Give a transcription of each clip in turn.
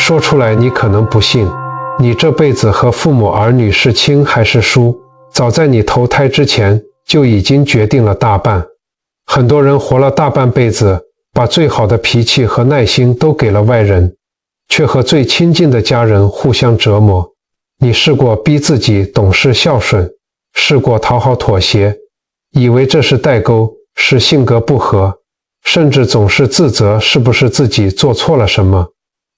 说出来你可能不信，你这辈子和父母儿女是亲还是疏，早在你投胎之前就已经决定了大半。很多人活了大半辈子，把最好的脾气和耐心都给了外人，却和最亲近的家人互相折磨。你试过逼自己懂事孝顺，试过讨好妥协，以为这是代沟，是性格不合，甚至总是自责是不是自己做错了什么。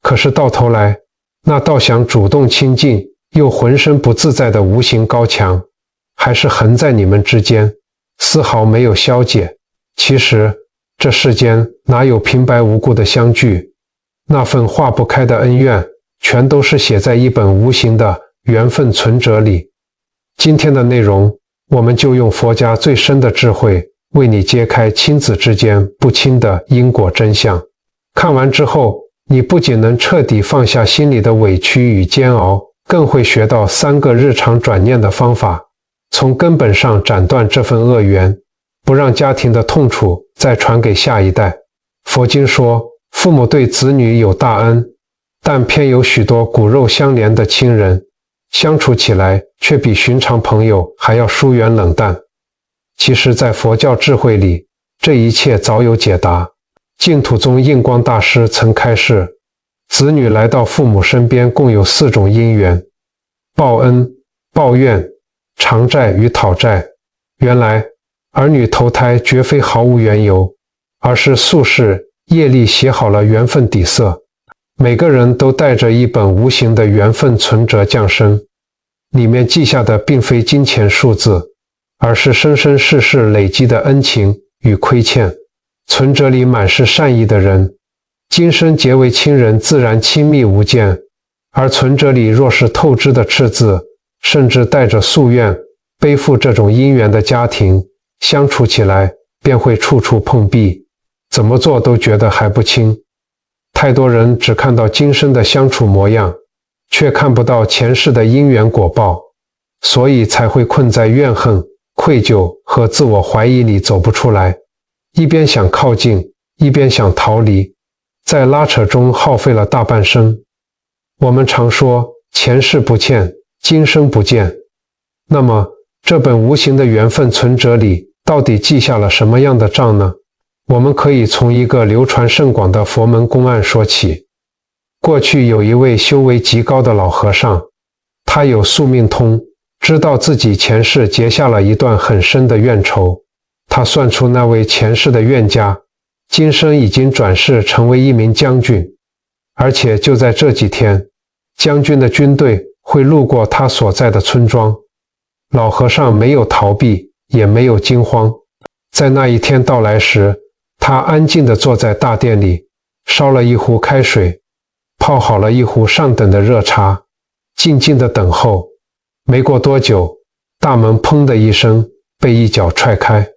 可是到头来，那道想主动亲近又浑身不自在的无形高墙，还是横在你们之间，丝毫没有消解。其实这世间哪有平白无故的相聚，那份化不开的恩怨，全都是写在一本无形的缘分存折里。今天的内容，我们就用佛家最深的智慧，为你揭开亲子之间不亲的因果真相。看完之后，你不仅能彻底放下心里的委屈与煎熬，更会学到3个日常转念的方法，从根本上斩断这份恶缘，不让家庭的痛楚再传给下一代。佛经说，父母对子女有大恩，但偏有许多骨肉相连的亲人，相处起来却比寻常朋友还要疏远冷淡。其实在佛教智慧里，这一切早有解答。净土宗印光大师曾开示，子女来到父母身边共有4种因缘：报恩、报怨、偿债与讨债。原来儿女投胎绝非毫无缘由，而是宿世业力写好了缘分底色。每个人都带着一本无形的缘分存折降生，里面记下的并非金钱数字，而是生生世世累积的恩情与亏欠。存折里满是善意的人，今生结为亲人，自然亲密无间；而存折里若是透支的赤字，甚至带着夙愿，背负这种因缘的家庭，相处起来便会处处碰壁，怎么做都觉得还不清。太多人只看到今生的相处模样，却看不到前世的因缘果报，所以才会困在怨恨、愧疚和自我怀疑里走不出来。一边想靠近，一边想逃离，在拉扯中耗费了大半生。我们常说前世不欠，今生不见。那么这本无形的缘分存折里到底记下了什么样的账呢？我们可以从一个流传甚广的佛门公案说起。过去有一位修为极高的老和尚，他有宿命通，知道自己前世结下了一段很深的怨仇。他算出那位前世的冤家，今生已经转世成为一名将军，而且就在这几天，将军的军队会路过他所在的村庄。老和尚没有逃避，也没有惊慌。在那一天到来时，他安静地坐在大殿里，烧了一壶开水，泡好了一壶上等的热茶，静静地等候。没过多久，大门砰的一声被一脚踹开。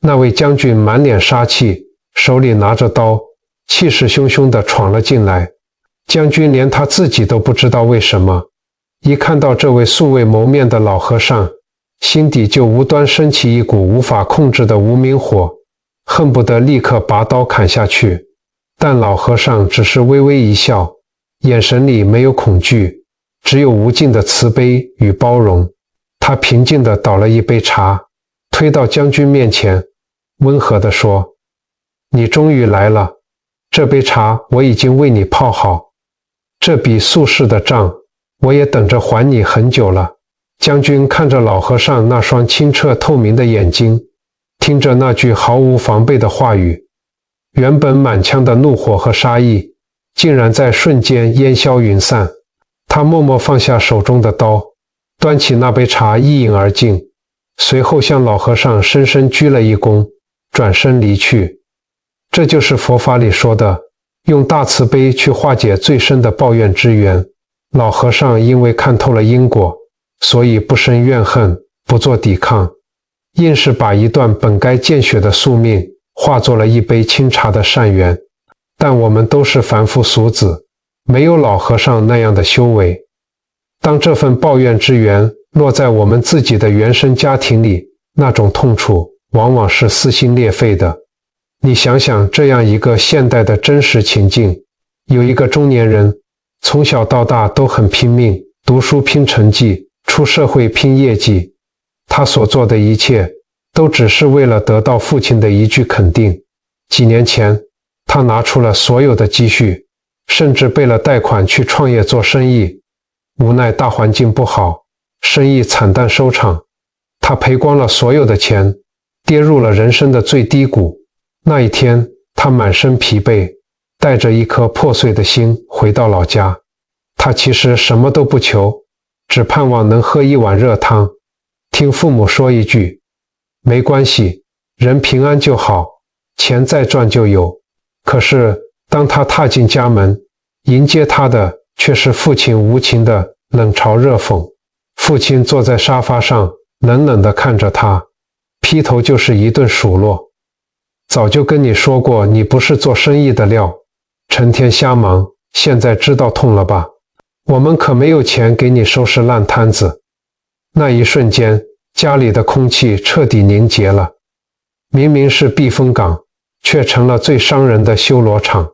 那位将军满脸杀气，手里拿着刀，气势汹汹地闯了进来。将军连他自己都不知道为什么，一看到这位素未谋面的老和尚，心底就无端升起一股无法控制的无名火，恨不得立刻拔刀砍下去。但老和尚只是微微一笑，眼神里没有恐惧，只有无尽的慈悲与包容。他平静地倒了一杯茶，推到将军面前，温和地说：“你终于来了，这杯茶我已经为你泡好，这笔宿世的账，我也等着还你很久了。”将军看着老和尚那双清澈透明的眼睛，听着那句毫无防备的话语，原本满腔的怒火和杀意，竟然在瞬间烟消云散。他默默放下手中的刀，端起那杯茶一饮而尽，随后向老和尚深深鞠了一躬，转身离去。这就是佛法里说的，用大慈悲去化解最深的抱怨之源。老和尚因为看透了因果，所以不生怨恨，不做抵抗，硬是把一段本该见血的宿命化作了一杯清茶的善缘。但我们都是凡夫俗子，没有老和尚那样的修为。当这份抱怨之源落在我们自己的原生家庭里，那种痛楚往往是撕心裂肺的。你想想这样一个现代的真实情境，有一个中年人从小到大都很拼命，读书拼成绩，出社会拼业绩。他所做的一切都只是为了得到父亲的一句肯定。几年前，他拿出了所有的积蓄，甚至背了贷款去创业做生意。无奈大环境不好，生意惨淡收场，他赔光了所有的钱，跌入了人生的最低谷。那一天，他满身疲惫，带着一颗破碎的心回到老家。他其实什么都不求，只盼望能喝一碗热汤，听父母说一句：没关系，人平安就好，钱再赚就有。可是当他踏进家门，迎接他的却是父亲无情的冷嘲热讽。父亲坐在沙发上，冷冷地看着他，劈头就是一顿数落。早就跟你说过，你不是做生意的料，成天瞎忙，现在知道痛了吧？我们可没有钱给你收拾烂摊子。那一瞬间，家里的空气彻底凝结了。明明是避风港，却成了最伤人的修罗场。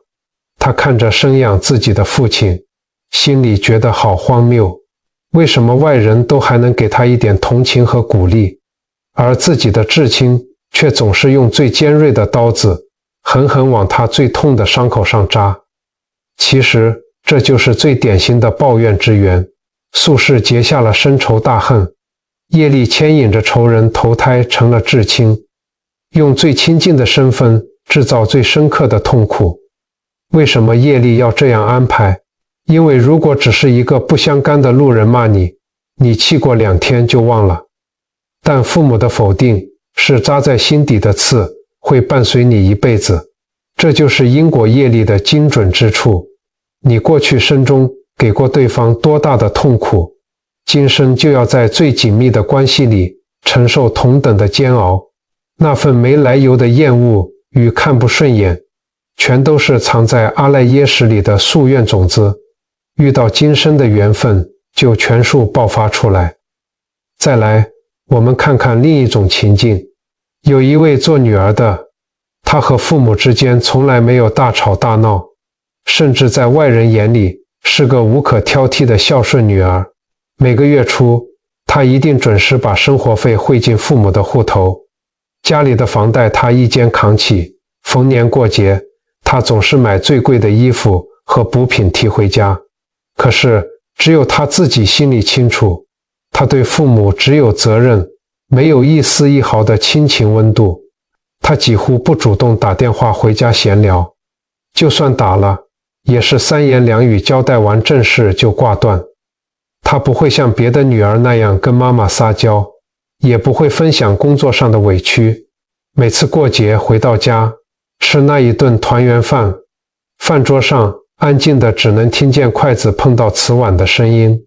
他看着生养自己的父亲，心里觉得好荒谬。为什么外人都还能给他一点同情和鼓励，而自己的至亲却总是用最尖锐的刀子狠狠往他最痛的伤口上扎？其实这就是最典型的抱怨之源，宿世结下了深仇大恨，业力牵引着仇人投胎成了至亲，用最亲近的身份制造最深刻的痛苦。为什么业力要这样安排？因为如果只是一个不相干的路人骂你，你气过2天就忘了。但父母的否定是扎在心底的刺，会伴随你一辈子。这就是因果业力的精准之处。你过去生中给过对方多大的痛苦，今生就要在最紧密的关系里承受同等的煎熬。那份没来由的厌恶与看不顺眼，全都是藏在阿赖耶识里的夙愿种子，遇到今生的缘分就全数爆发出来。再来，我们看看另一种情境。有一位做女儿的，她和父母之间从来没有大吵大闹，甚至在外人眼里是个无可挑剔的孝顺女儿。每个月初，她一定准时把生活费汇进父母的户头，家里的房贷她一肩扛起，逢年过节，她总是买最贵的衣服和补品提回家。可是只有她自己心里清楚，她对父母只有责任，没有一丝一毫的亲情温度。她几乎不主动打电话回家闲聊，就算打了，也是3言2语交代完正事就挂断。她不会像别的女儿那样跟妈妈撒娇，也不会分享工作上的委屈。每次过节回到家，吃那一顿团圆饭，饭桌上安静的只能听见筷子碰到瓷碗的声音。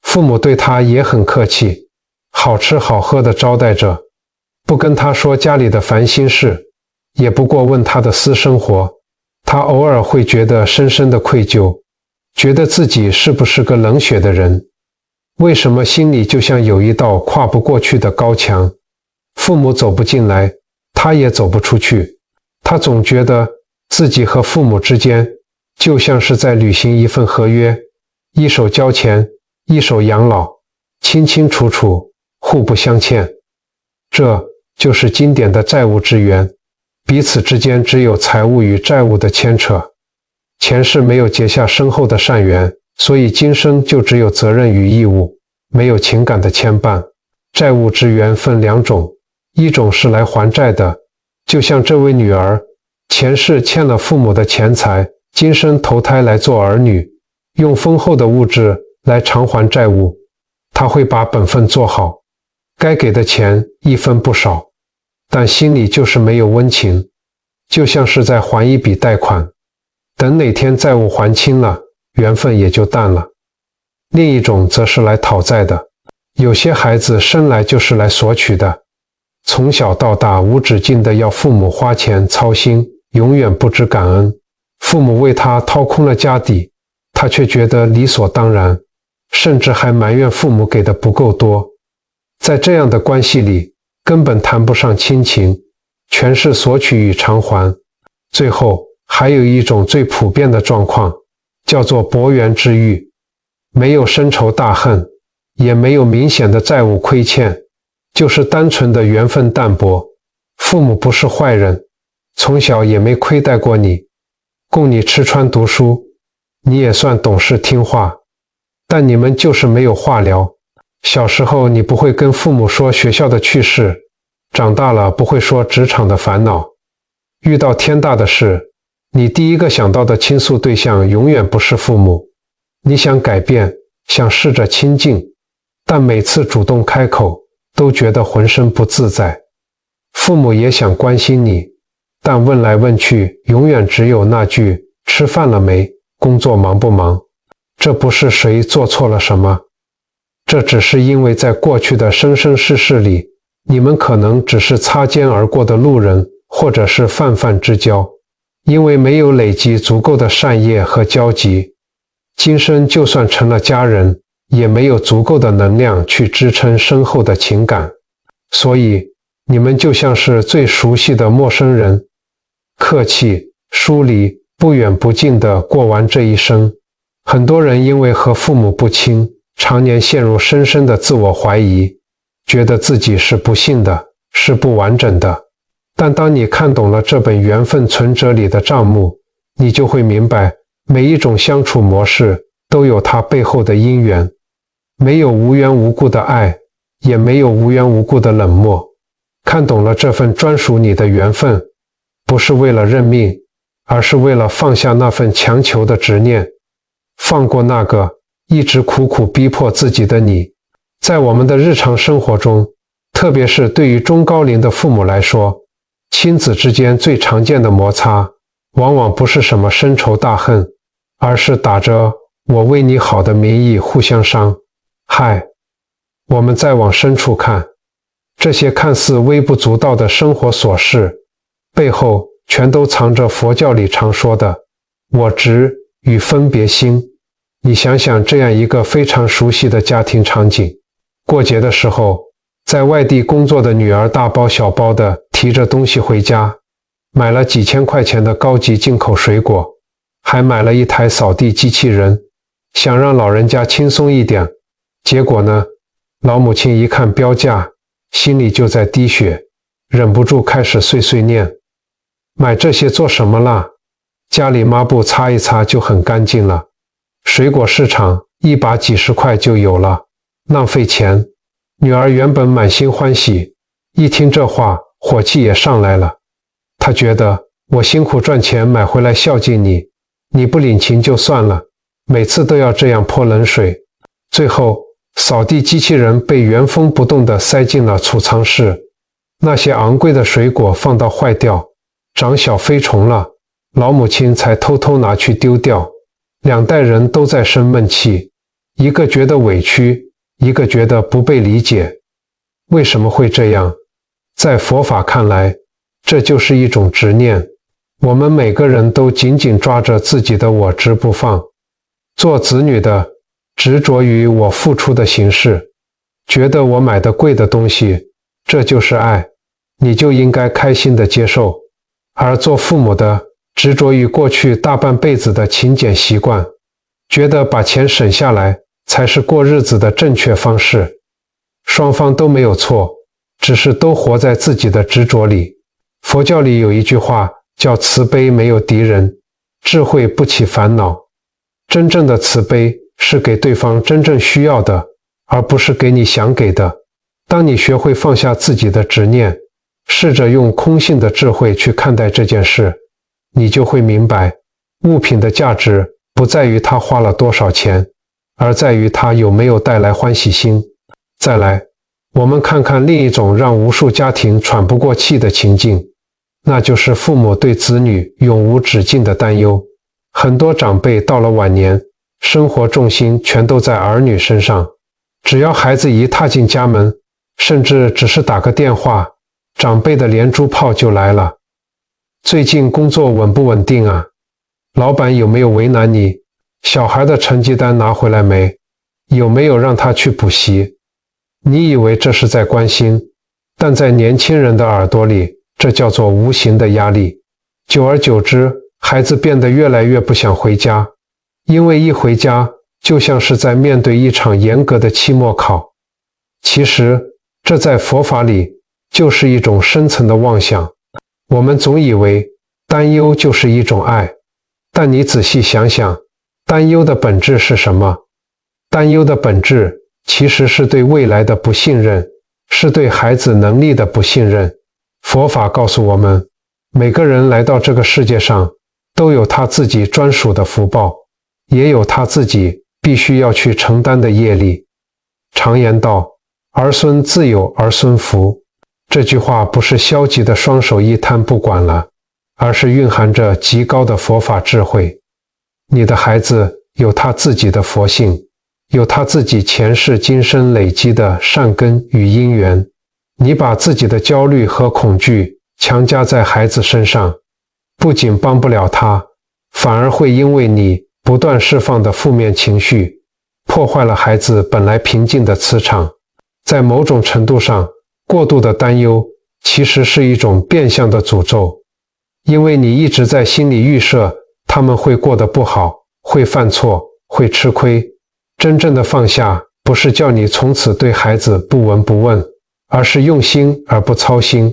父母对她也很客气，好吃好喝的招待着，不跟她说家里的烦心事，也不过问她的私生活。她偶尔会觉得深深的愧疚，觉得自己是不是个冷血的人？为什么心里就像有一道跨不过去的高墙？父母走不进来，她也走不出去。她总觉得自己和父母之间就像是在履行一份合约，一手交钱，一手养老，清清楚楚，互不相欠。这就是经典的债务之源，彼此之间只有财务与债务的牵扯。前世没有结下深厚的善缘，所以今生就只有责任与义务，没有情感的牵绊。债务之源分2种，一种是来还债的，就像这位女儿，前世欠了父母的钱财，今生投胎来做儿女，用丰厚的物质来偿还债务。她会把本分做好，该给的钱一分不少，但心里就是没有温情，就像是在还一笔贷款，等哪天债务还清了，缘分也就淡了。另一种则是来讨债的，有些孩子生来就是来索取的，从小到大无止境的要父母花钱操心，永远不知感恩。父母为他掏空了家底，他却觉得理所当然，甚至还埋怨父母给的不够多。在这样的关系里，根本谈不上亲情，全是索取与偿还。最后还有一种最普遍的状况，叫做薄缘之遇，没有深仇大恨，也没有明显的债务亏欠，就是单纯的缘分淡薄。父母不是坏人，从小也没亏待过你，供你吃穿读书，你也算懂事听话，但你们就是没有话聊。小时候你不会跟父母说学校的趣事，长大了不会说职场的烦恼。遇到天大的事，你第一个想到的倾诉对象永远不是父母。你想改变，想试着亲近，但每次主动开口，都觉得浑身不自在。父母也想关心你，但问来问去，永远只有那句吃饭了没，工作忙不忙。这不是谁做错了什么，这只是因为在过去的生生世世里，你们可能只是擦肩而过的路人，或者是泛泛之交。因为没有累积足够的善业和交集，今生就算成了家人，也没有足够的能量去支撑深厚的情感。所以你们就像是最熟悉的陌生人，客气疏离，不远不近地过完这一生。很多人因为和父母不亲，常年陷入深深的自我怀疑，觉得自己是不幸的，是不完整的。但当你看懂了这本缘分存折里的账目，你就会明白，每一种相处模式都有它背后的因缘。没有无缘无故的爱，也没有无缘无故的冷漠。看懂了这份专属你的缘分，不是为了认命，而是为了放下那份强求的执念，放过那个一直苦苦逼迫自己的你。在我们的日常生活中，特别是对于中高龄的父母来说，亲子之间最常见的摩擦，往往不是什么深仇大恨，而是打着我为你好的名义互相伤害。我们再往深处看，这些看似微不足道的生活琐事，背后全都藏着佛教里常说的我执与分别心。你想想这样一个非常熟悉的家庭场景，过节的时候，在外地工作的女儿大包小包的提着东西回家，买了几千块钱的高级进口水果，还买了一台扫地机器人，想让老人家轻松一点。结果呢，老母亲一看标价，心里就在滴血，忍不住开始碎碎念：买这些做什么啦？家里抹布擦一擦就很干净了，水果市场一把几十块就有了，浪费钱。女儿原本满心欢喜，一听这话，火气也上来了。她觉得我辛苦赚钱买回来孝敬你，你不领情就算了，每次都要这样泼冷水。最后，扫地机器人被原封不动地塞进了储藏室，那些昂贵的水果放到坏掉，长小飞虫了，老母亲才偷偷拿去丢掉。两代人都在生闷气，一个觉得委屈，一个觉得不被理解。为什么会这样？在佛法看来，这就是一种执念。我们每个人都紧紧抓着自己的我执不放。做子女的执着于我付出的形式，觉得我买的贵的东西，这就是爱，你就应该开心的接受。而做父母的执着于过去大半辈子的勤俭习惯，觉得把钱省下来才是过日子的正确方式。双方都没有错，只是都活在自己的执着里。佛教里有一句话叫慈悲没有敌人，智慧不起烦恼。真正的慈悲是给对方真正需要的，而不是给你想给的。当你学会放下自己的执念，试着用空性的智慧去看待这件事，你就会明白，物品的价值不在于它花了多少钱，而在于它有没有带来欢喜心。再来，我们看看另一种让无数家庭喘不过气的情境，那就是父母对子女永无止境的担忧。很多长辈到了晚年，生活重心全都在儿女身上，只要孩子一踏进家门，甚至只是打个电话，长辈的连珠炮就来了。最近工作稳不稳定啊？老板有没有为难你？小孩的成绩单拿回来没？有没有让他去补习？你以为这是在关心，但在年轻人的耳朵里，这叫做无形的压力。久而久之，孩子变得越来越不想回家，因为一回家就像是在面对一场严格的期末考。其实，这在佛法里就是一种深层的妄想。我们总以为担忧就是一种爱，但你仔细想想，担忧的本质是什么？担忧的本质其实是对未来的不信任，是对孩子能力的不信任。佛法告诉我们，每个人来到这个世界上，都有他自己专属的福报，也有他自己必须要去承担的业力。常言道，儿孙自有儿孙福，这句话不是消极的双手一摊不管了，而是蕴含着极高的佛法智慧。你的孩子有他自己的佛性，有他自己前世今生累积的善根与因缘。你把自己的焦虑和恐惧强加在孩子身上，不仅帮不了他，反而会因为你不断释放的负面情绪，破坏了孩子本来平静的磁场。在某种程度上，过度的担忧其实是一种变相的诅咒，因为你一直在心里预设他们会过得不好，会犯错，会吃亏。真正的放下，不是叫你从此对孩子不闻不问，而是用心而不操心。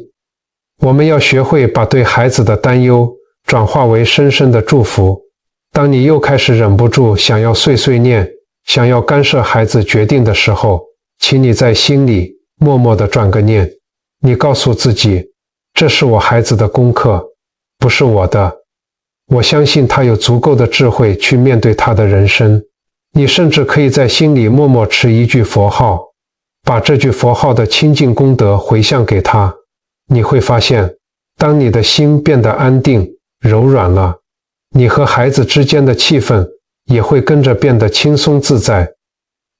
我们要学会把对孩子的担忧转化为深深的祝福。当你又开始忍不住想要碎碎念，想要干涉孩子决定的时候，请你在心里默默地转个念，你告诉自己，这是我孩子的功课，不是我的。我相信他有足够的智慧去面对他的人生。你甚至可以在心里默默持一句佛号，把这句佛号的清净功德回向给他。你会发现，当你的心变得安定、柔软了，你和孩子之间的气氛也会跟着变得轻松自在。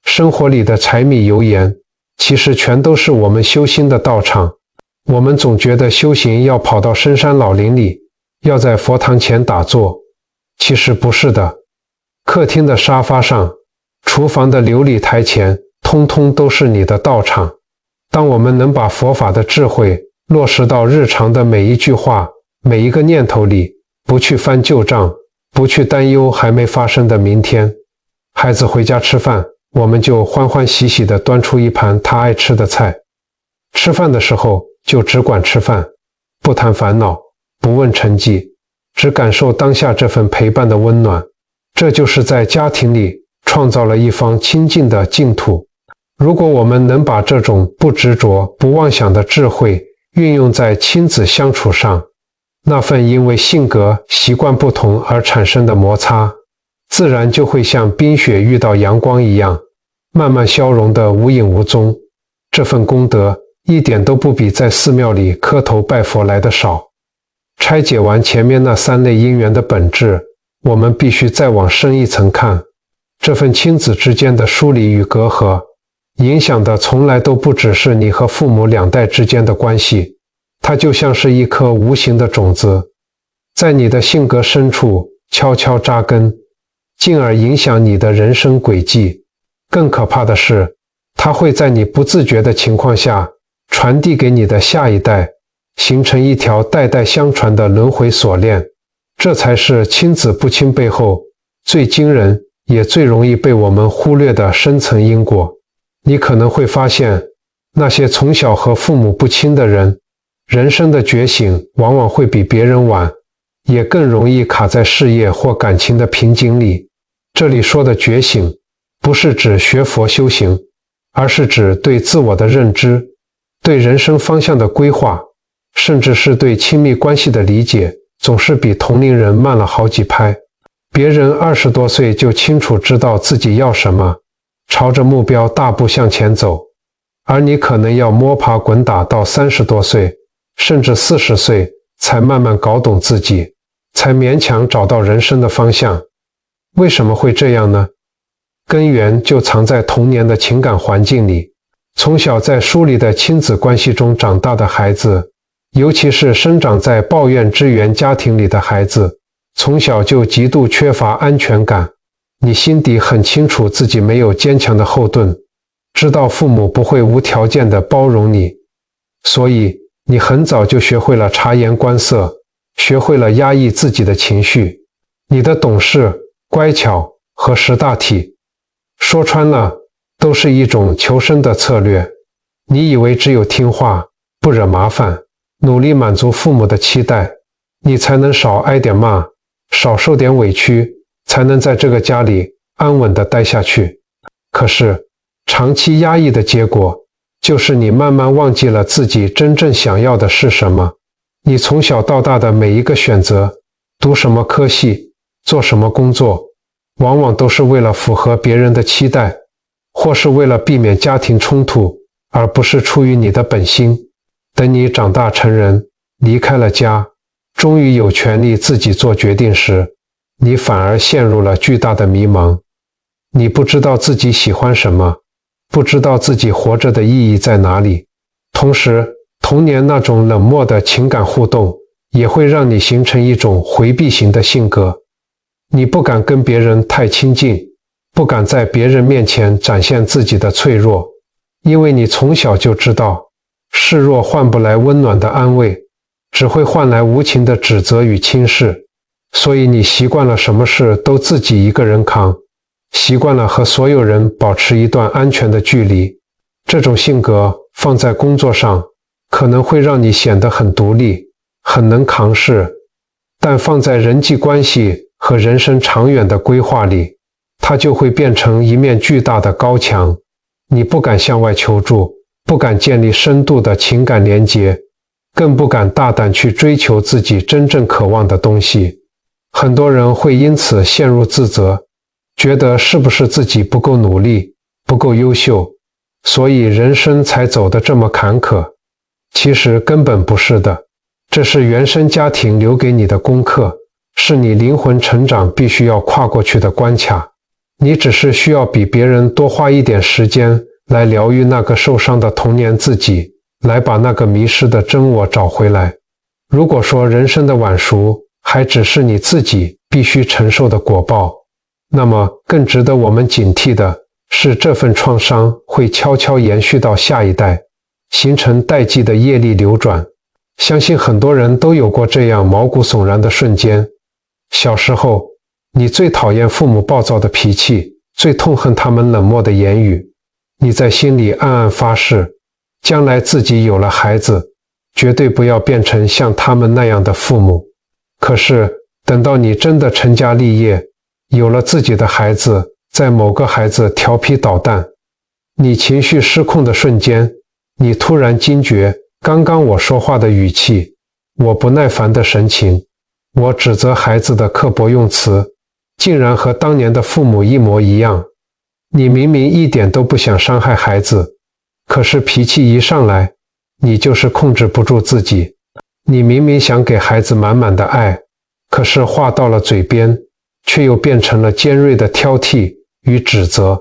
生活里的柴米油盐，其实全都是我们修心的道场。我们总觉得修行要跑到深山老林里，要在佛堂前打坐，其实不是的。客厅的沙发上，厨房的琉璃台前，通通都是你的道场。当我们能把佛法的智慧落实到日常的每一句话、每一个念头里，不去翻旧账，不去担忧还没发生的明天。孩子回家吃饭，我们就欢欢喜喜地端出一盘他爱吃的菜。吃饭的时候就只管吃饭，不谈烦恼，不问成绩，只感受当下这份陪伴的温暖。这就是在家庭里创造了一方清净的净土。如果我们能把这种不执着、不妄想的智慧运用在亲子相处上，那份因为性格、习惯不同而产生的摩擦，自然就会像冰雪遇到阳光一样，慢慢消融得无影无踪。这份功德一点都不比在寺庙里磕头拜佛来的少。拆解完前面那三类因缘的本质，我们必须再往深一层看。这份亲子之间的疏离与隔阂，影响的从来都不只是你和父母两代之间的关系，它就像是一颗无形的种子，在你的性格深处悄悄扎根，进而影响你的人生轨迹。更可怕的是，它会在你不自觉的情况下传递给你的下一代，形成一条代代相传的轮回锁链。这才是亲子不亲背后最惊人也最容易被我们忽略的深层因果。你可能会发现，那些从小和父母不亲的人，人生的觉醒往往会比别人晚，也更容易卡在事业或感情的瓶颈里。这里说的觉醒，不是指学佛修行，而是指对自我的认知，对人生方向的规划，甚至是对亲密关系的理解，总是比同龄人慢了好几拍。别人20多岁就清楚知道自己要什么，朝着目标大步向前走，而你可能要摸爬滚打到30多岁，甚至40岁，才慢慢搞懂自己，才勉强找到人生的方向。为什么会这样呢？根源就藏在童年的情感环境里。从小在疏离的亲子关系中长大的孩子，尤其是生长在抱怨支援家庭里的孩子，从小就极度缺乏安全感。你心底很清楚自己没有坚强的后盾，知道父母不会无条件的包容你，所以你很早就学会了察言观色，学会了压抑自己的情绪。你的懂事、乖巧、和识大体。说穿了，都是一种求生的策略。你以为只有听话，不惹麻烦，努力满足父母的期待，你才能少挨点骂，少受点委屈，才能在这个家里安稳地待下去。可是，长期压抑的结果，就是你慢慢忘记了自己真正想要的是什么。你从小到大的每一个选择，读什么科系，做什么工作，往往都是为了符合别人的期待，或是为了避免家庭冲突，而不是出于你的本心。等你长大成人，离开了家，终于有权利自己做决定时，你反而陷入了巨大的迷茫。你不知道自己喜欢什么，不知道自己活着的意义在哪里。同时，童年那种冷漠的情感互动，也会让你形成一种回避型的性格。你不敢跟别人太亲近，不敢在别人面前展现自己的脆弱，因为你从小就知道，示弱换不来温暖的安慰，只会换来无情的指责与轻视。所以你习惯了什么事都自己一个人扛，习惯了和所有人保持一段安全的距离。这种性格放在工作上，可能会让你显得很独立，很能扛事，但放在人际关系和人生长远的规划里，它就会变成一面巨大的高墙。你不敢向外求助，不敢建立深度的情感连结，更不敢大胆去追求自己真正渴望的东西。很多人会因此陷入自责，觉得是不是自己不够努力，不够优秀，所以人生才走得这么坎坷。其实根本不是的，这是原生家庭留给你的功课，是你灵魂成长必须要跨过去的关卡。你只是需要比别人多花一点时间来疗愈那个受伤的童年自己，来把那个迷失的真我找回来。如果说人生的晚熟还只是你自己必须承受的果报，那么更值得我们警惕的是，这份创伤会悄悄延续到下一代，形成代际的业力流转。相信很多人都有过这样毛骨悚然的瞬间。小时候，你最讨厌父母暴躁的脾气，最痛恨他们冷漠的言语。你在心里暗暗发誓，将来自己有了孩子，绝对不要变成像他们那样的父母。可是，等到你真的成家立业，有了自己的孩子，在某个孩子调皮捣蛋，你情绪失控的瞬间，你突然惊觉，刚刚我说话的语气，我不耐烦的神情，我指责孩子的刻薄用词，竟然和当年的父母一模一样。你明明一点都不想伤害孩子，可是脾气一上来，你就是控制不住自己。你明明想给孩子满满的爱，可是话到了嘴边，却又变成了尖锐的挑剔与指责。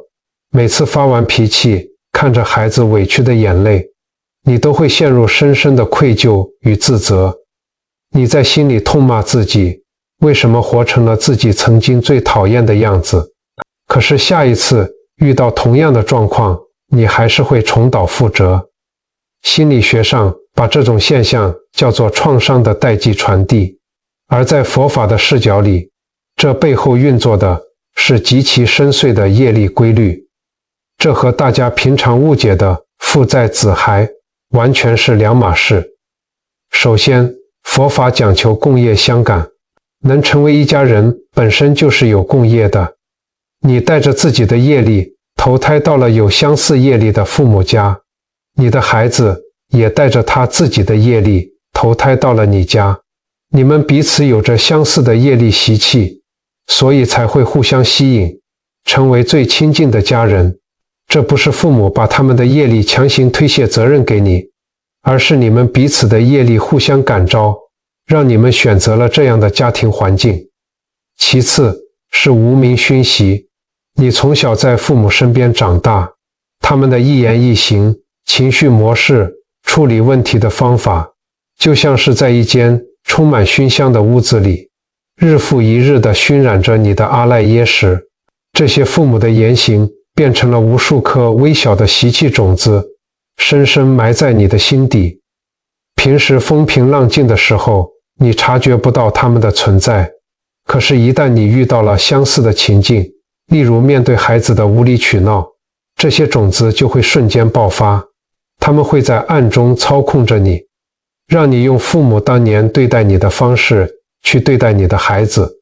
每次发完脾气，看着孩子委屈的眼泪，你都会陷入深深的愧疚与自责。你在心里痛骂自己，为什么活成了自己曾经最讨厌的样子？可是下一次遇到同样的状况，你还是会重蹈覆辙。心理学上把这种现象叫做创伤的代际传递，而在佛法的视角里，这背后运作的是极其深邃的业力规律。这和大家平常误解的父在子孩完全是两码事。首先，佛法讲求共业相感，能成为一家人本身就是有共业的。你带着自己的业力投胎到了有相似业力的父母家，你的孩子也带着他自己的业力投胎到了你家，你们彼此有着相似的业力习气，所以才会互相吸引，成为最亲近的家人。这不是父母把他们的业力强行推卸责任给你，而是你们彼此的业力互相感召，让你们选择了这样的家庭环境。其次是无名熏习，你从小在父母身边长大，他们的一言一行、情绪模式、处理问题的方法，就像是在一间充满熏香的屋子里，日复一日地熏染着你的阿赖耶识。这些父母的言行变成了无数颗微小的习气种子，深深埋在你的心底。平时风平浪静的时候，你察觉不到他们的存在，可是一旦你遇到了相似的情境，例如面对孩子的无理取闹，这些种子就会瞬间爆发，他们会在暗中操控着你，让你用父母当年对待你的方式去对待你的孩子。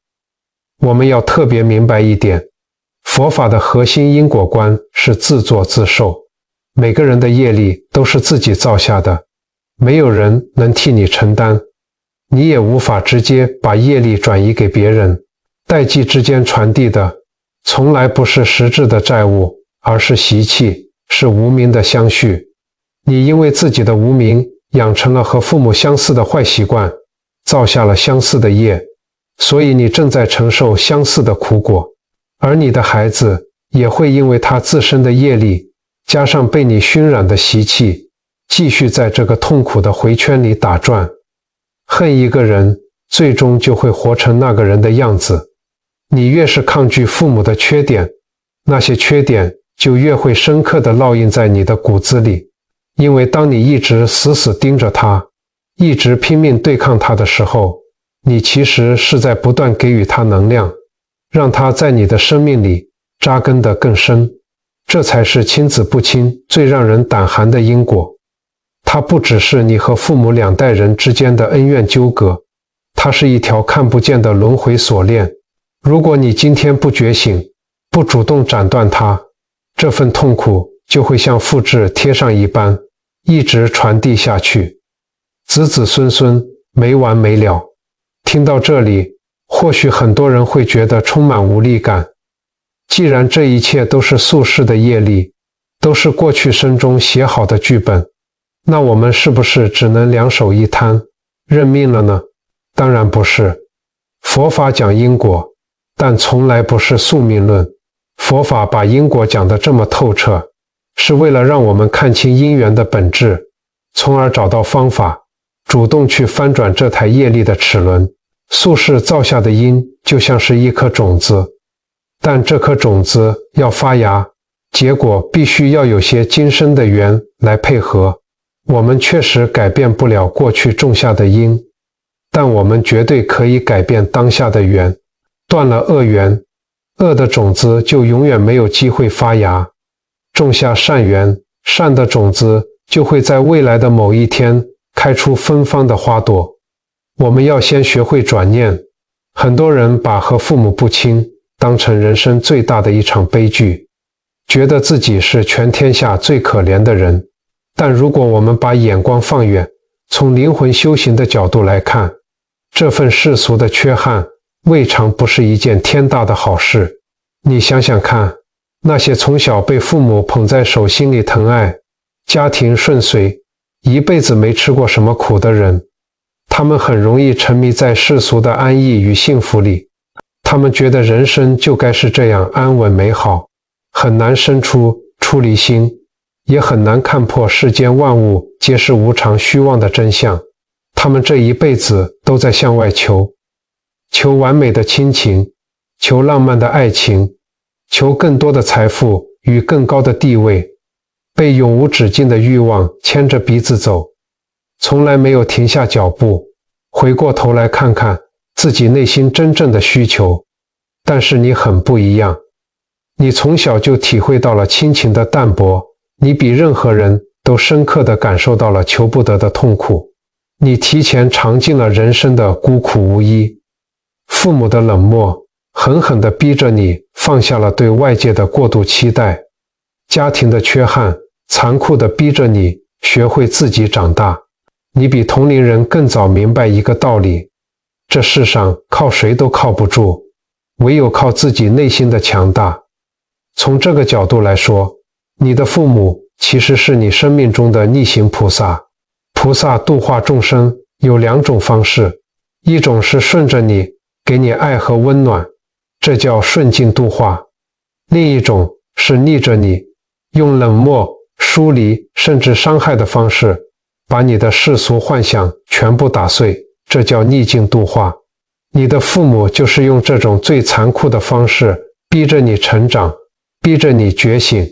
我们要特别明白一点，佛法的核心因果观是自作自受，每个人的业力都是自己造下的，没有人能替你承担，你也无法直接把业力转移给别人。代际之间传递的从来不是实质的债务，而是习气，是无明的相续。你因为自己的无明养成了和父母相似的坏习惯，造下了相似的业，所以你正在承受相似的苦果，而你的孩子也会因为他自身的业力加上被你熏染的习气，继续在这个痛苦的回圈里打转。恨一个人，最终就会活成那个人的样子。你越是抗拒父母的缺点，那些缺点就越会深刻地烙印在你的骨子里。因为当你一直死死盯着他，一直拼命对抗他的时候，你其实是在不断给予他能量，让他在你的生命里扎根得更深。这才是亲子不亲最让人胆寒的因果。它不只是你和父母两代人之间的恩怨纠葛，它是一条看不见的轮回锁链。如果你今天不觉醒，不主动斩断它，这份痛苦就会像复制贴上一般，一直传递下去，子子孙孙没完没了。听到这里，或许很多人会觉得充满无力感。既然这一切都是宿世的业力，都是过去生中写好的剧本，那我们是不是只能两手一摊，认命了呢？当然不是。佛法讲因果，但从来不是宿命论。佛法把因果讲得这么透彻，是为了让我们看清因缘的本质，从而找到方法，主动去翻转这台业力的齿轮。宿世造下的因就像是一颗种子，但这颗种子要发芽，结果必须要有些今生的缘来配合。我们确实改变不了过去种下的因，但我们绝对可以改变当下的缘。断了恶缘，恶的种子就永远没有机会发芽。种下善缘，善的种子就会在未来的某一天开出芬芳的花朵。我们要先学会转念。很多人把和父母不亲当成人生最大的一场悲剧，觉得自己是全天下最可怜的人。但如果我们把眼光放远，从灵魂修行的角度来看，这份世俗的缺憾未尝不是一件天大的好事。你想想看，那些从小被父母捧在手心里疼爱，家庭顺遂，一辈子没吃过什么苦的人，他们很容易沉迷在世俗的安逸与幸福里。他们觉得人生就该是这样安稳美好，很难生出出离心，也很难看破世间万物皆是无常虚妄的真相。他们这一辈子都在向外求，求完美的亲情，求浪漫的爱情，求更多的财富与更高的地位，被永无止境的欲望牵着鼻子走，从来没有停下脚步，回过头来看看自己内心真正的需求。但是你很不一样，你从小就体会到了亲情的淡薄，你比任何人都深刻地感受到了求不得的痛苦，你提前尝尽了人生的孤苦无依。父母的冷漠狠狠地逼着你放下了对外界的过度期待，家庭的缺憾残酷地逼着你学会自己长大。你比同龄人更早明白一个道理，这世上靠谁都靠不住，唯有靠自己内心的强大。从这个角度来说，你的父母其实是你生命中的逆行菩萨。菩萨度化众生有两种方式，一种是顺着你，给你爱和温暖，这叫顺境度化；另一种是逆着你，用冷漠、疏离甚至伤害的方式，把你的世俗幻想全部打碎，这叫逆境度化。你的父母就是用这种最残酷的方式逼着你成长，逼着你觉醒，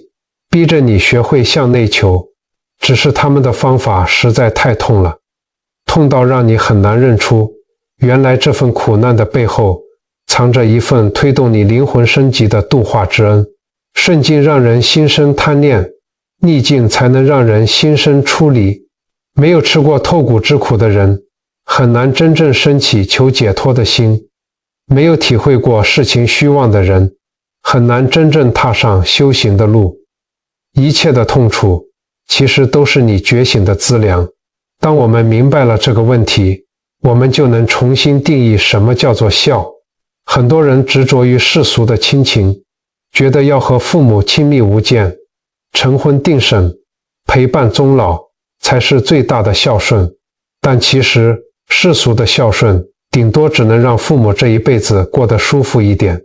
逼着你学会向内求。只是他们的方法实在太痛了，痛到让你很难认出，原来这份苦难的背后藏着一份推动你灵魂升级的度化之恩。顺境让人心生贪恋，逆境才能让人心生出离。没有吃过透骨之苦的人，很难真正升起求解脱的心；没有体会过世情虚妄的人，很难真正踏上修行的路。一切的痛楚，其实都是你觉醒的资粮。当我们明白了这个问题，我们就能重新定义什么叫做孝。很多人执着于世俗的亲情，觉得要和父母亲密无间，成婚定省，陪伴终老，才是最大的孝顺。但其实世俗的孝顺顶多只能让父母这一辈子过得舒服一点，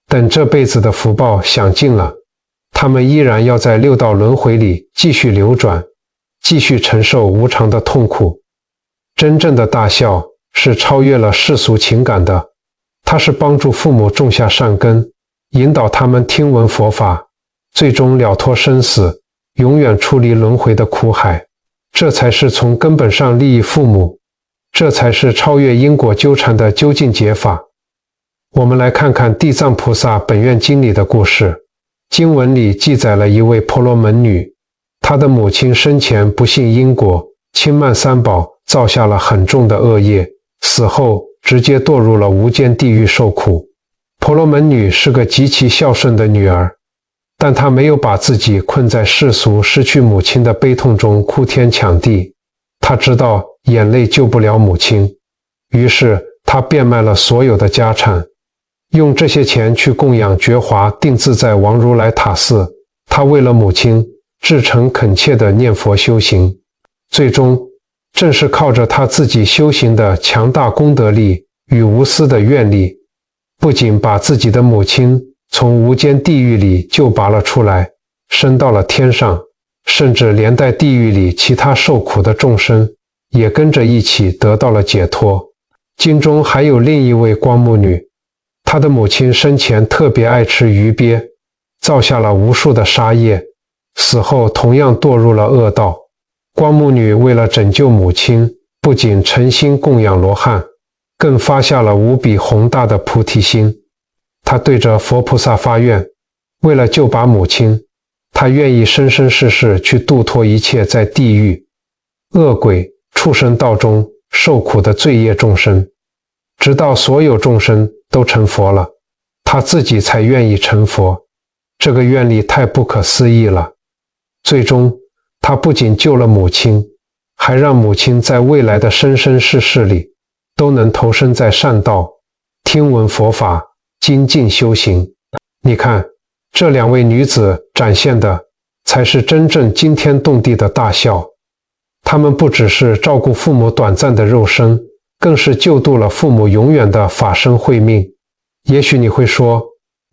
等这辈子的福报享尽了，他们依然要在六道轮回里继续流转，继续承受无常的痛苦。真正的大孝是超越了世俗情感的，它是帮助父母种下善根，引导他们听闻佛法，最终了脱生死，永远出离轮回的苦海。这才是从根本上利益父母，这才是超越因果纠缠的究竟解法。我们来看看地藏菩萨本愿经里的故事。经文里记载了一位婆罗门女，她的母亲生前不信因果，轻慢三宝，造下了很重的恶业，死后直接堕入了无间地狱受苦。婆罗门女是个极其孝顺的女儿，但她没有把自己困在世俗失去母亲的悲痛中哭天抢地。她知道眼泪救不了母亲，于是她变卖了所有的家产，用这些钱去供养觉华定自在王如来塔寺。她为了母亲至诚恳切地念佛修行，最终正是靠着她自己修行的强大功德力与无私的愿力，不仅把自己的母亲从无间地狱里救拔了出来，升到了天上，甚至连带地狱里其他受苦的众生也跟着一起得到了解脱。经中还有另一位光目女，她的母亲生前特别爱吃鱼鳖，造下了无数的杀业，死后同样堕入了恶道。光目女为了拯救母亲，不仅诚心供养罗汉，更发下了无比宏大的菩提心。她对着佛菩萨发愿，为了救拔母亲，她愿意生生世世去度脱一切在地狱、恶鬼、畜生道中受苦的罪业众生，直到所有众生都成佛了，她自己才愿意成佛。这个愿力太不可思议了。最终她不仅救了母亲，还让母亲在未来的生生世世里都能投身在善道，听闻佛法，精进修行。你看，这两位女子展现的才是真正惊天动地的大孝。她们不只是照顾父母短暂的肉身，更是救度了父母永远的法身慧命。也许你会说，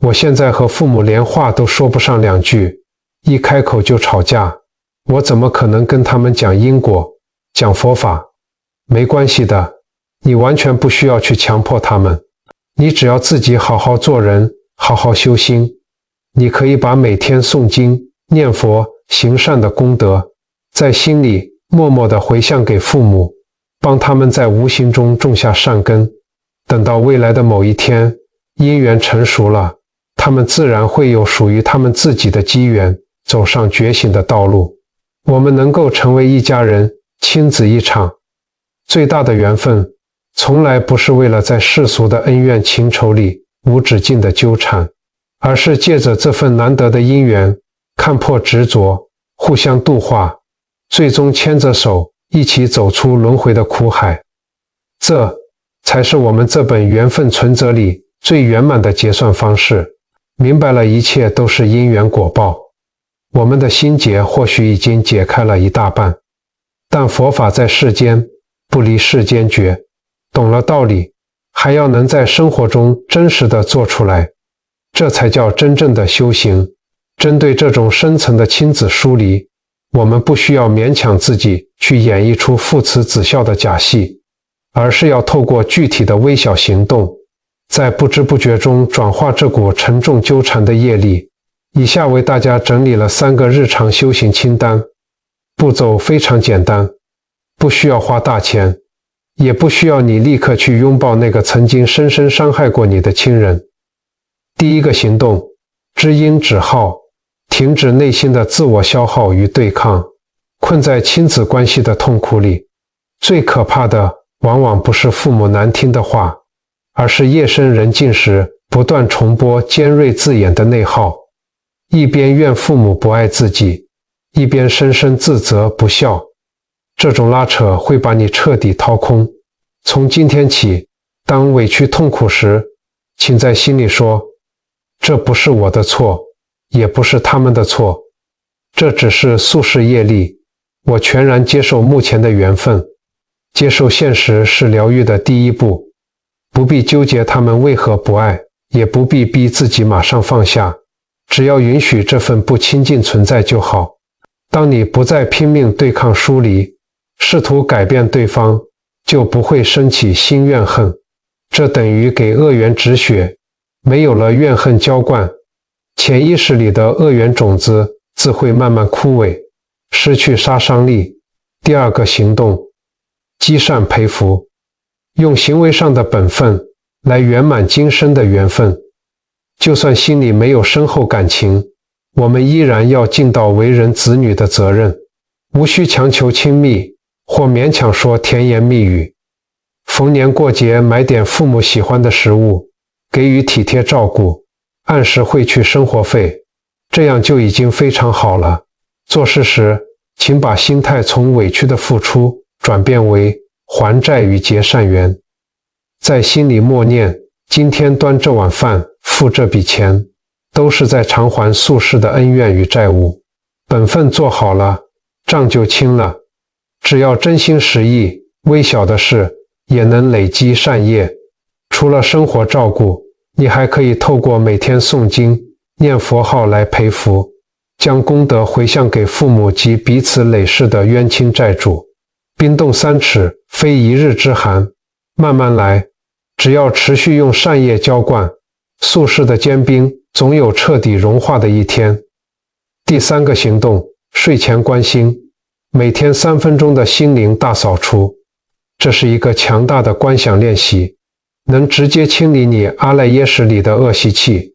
我现在和父母连话都说不上两句，一开口就吵架，我怎么可能跟他们讲因果，讲佛法？没关系的，你完全不需要去强迫他们，你只要自己好好做人，好好修心。你可以把每天诵经、念佛、行善的功德，在心里默默地回向给父母，帮他们在无形中种下善根。等到未来的某一天，因缘成熟了，他们自然会有属于他们自己的机缘，走上觉醒的道路。我们能够成为一家人，亲子一场，最大的缘分从来不是为了在世俗的恩怨情仇里无止境的纠缠，而是借着这份难得的因缘，看破执着，互相度化，最终牵着手一起走出轮回的苦海。这才是我们这本缘分存折里最圆满的结算方式。明白了一切都是因缘果报，我们的心结或许已经解开了一大半，但佛法在世间，不离世间觉。懂了道理，还要能在生活中真实的做出来，这才叫真正的修行。针对这种深层的亲子疏离，我们不需要勉强自己去演绎出父慈子孝的假戏，而是要透过具体的微小行动，在不知不觉中转化这股沉重纠缠的业力。以下为大家整理了3个日常修行清单，步骤非常简单，不需要花大钱，也不需要你立刻去拥抱那个曾经深深伤害过你的亲人。第一个行动，知因止耗，停止内心的自我消耗与对抗。困在亲子关系的痛苦里，最可怕的往往不是父母难听的话，而是夜深人静时不断重播尖锐字眼的内耗。一边怨父母不爱自己，一边深深自责不孝。这种拉扯会把你彻底掏空。从今天起，当委屈痛苦时，请在心里说，这不是我的错，也不是他们的错，这只是宿世业力。我全然接受目前的缘分，接受现实是疗愈的第一步。不必纠结他们为何不爱，也不必逼自己马上放下，只要允许这份不亲近存在就好。当你不再拼命对抗疏离，试图改变对方，就不会升起新怨恨，这等于给恶缘止血。没有了怨恨浇灌，潜意识里的恶缘种子自会慢慢枯萎，失去杀伤力。第二个行动，积善培福，用行为上的本分来圆满今生的缘分。就算心里没有深厚感情，我们依然要尽到为人子女的责任，无需强求亲密或勉强说甜言蜜语。逢年过节买点父母喜欢的食物，给予体贴照顾，按时汇去生活费，这样就已经非常好了。做事时，请把心态从委屈的付出转变为还债与结善缘。在心里默念，今天端这碗饭，付这笔钱，都是在偿还宿世的恩怨与债务。本分做好了，账就清了。只要真心实意，微小的事也能累积善业。除了生活照顾，你还可以透过每天诵经、念佛号来培福，将功德回向给父母及彼此累世的冤亲债主。冰冻三尺，非一日之寒，慢慢来，只要持续用善业浇灌，宿世的坚冰总有彻底融化的一天。第三个行动，睡前观心，每天3分钟的心灵大扫除。这是一个强大的观想练习，能直接清理你阿赖耶识里的恶习气。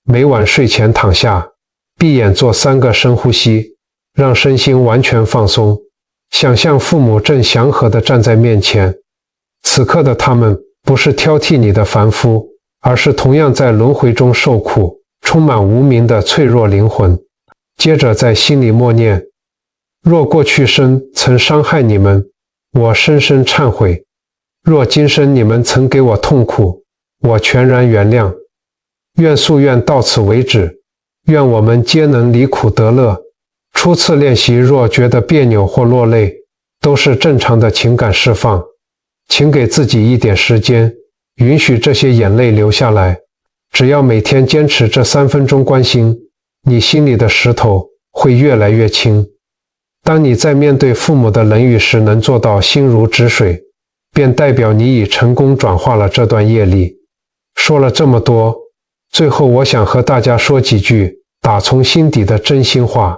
每晚睡前躺下，闭眼做3个深呼吸，让身心完全放松。想象父母正祥和地站在面前，此刻的他们不是挑剔你的凡夫，而是同样在轮回中受苦、充满无明的脆弱灵魂。接着在心里默念，若过去生曾伤害你们，我深深忏悔；若今生你们曾给我痛苦，我全然原谅。愿夙愿到此为止，愿我们皆能离苦得乐。初次练习若觉得别扭或落泪，都是正常的情感释放，请给自己一点时间，允许这些眼泪流下来。只要每天坚持这3分钟观心，你心里的石头会越来越轻。当你在面对父母的冷语时能做到心如止水，便代表你已成功转化了这段业力。说了这么多，最后我想和大家说几句打从心底的真心话。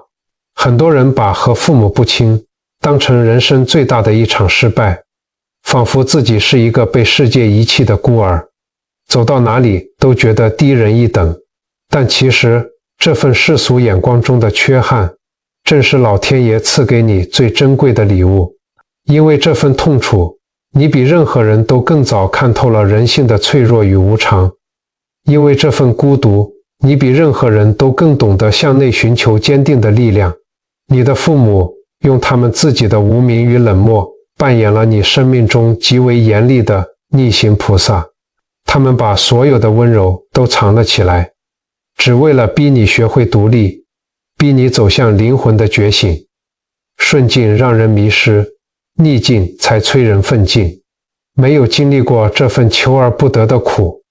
很多人把和父母不亲当成人生最大的一场失败，仿佛自己是一个被世界遗弃的孤儿，走到哪里都觉得低人一等。但其实这份世俗眼光中的缺憾，正是老天爷赐给你最珍贵的礼物。因为这份痛楚，你比任何人都更早看透了人性的脆弱与无常。因为这份孤独，你比任何人都更懂得向内寻求坚定的力量。你的父母用他们自己的无明与冷漠，扮演了你生命中极为严厉的逆行菩萨。他们把所有的温柔都藏了起来，只为了逼你学会独立，逼你走向灵魂的觉醒。顺境让人迷失，逆境才催人奋进。没有经历过这份求而不得的苦，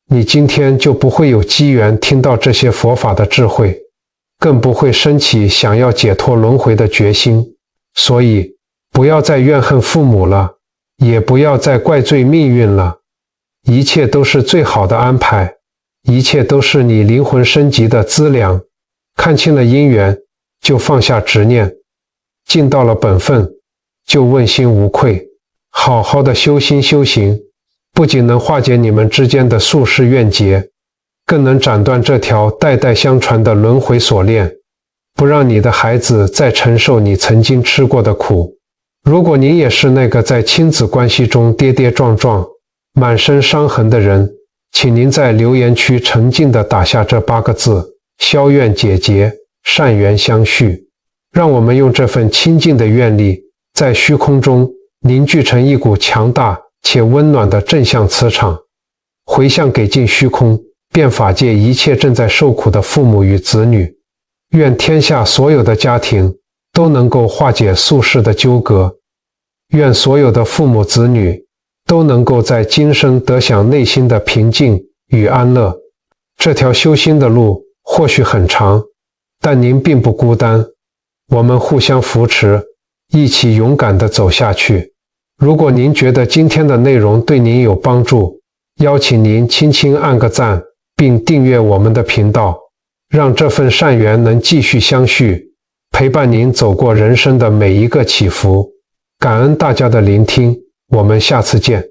你今天就不会有机缘听到这些佛法的智慧，更不会升起想要解脱轮回的决心。所以，不要再怨恨父母了，也不要再怪罪命运了。一切都是最好的安排，一切都是你灵魂升级的资粮。看清了因缘，就放下执念；尽到了本分，就问心无愧。好好的修心修行，不仅能化解你们之间的宿世怨结，更能斩断这条代代相传的轮回锁链，不让你的孩子再承受你曾经吃过的苦。如果您也是那个在亲子关系中跌跌撞撞、满身伤痕的人，请您在留言区沉静地打下这8个字：消怨解结，善缘相续。让我们用这份清净的愿力，在虚空中凝聚成一股强大且温暖的正向磁场，回向给尽虚空、遍法界一切正在受苦的父母与子女。愿天下所有的家庭都能够化解宿世的纠葛，愿所有的父母子女都能够在今生得享内心的平静与安乐。这条修心的路或许很长，但您并不孤单，我们互相扶持，一起勇敢地走下去。如果您觉得今天的内容对您有帮助，邀请您轻轻按个赞，并订阅我们的频道，让这份善缘能继续相续，陪伴您走过人生的每一个起伏。感恩大家的聆听，我们下次见。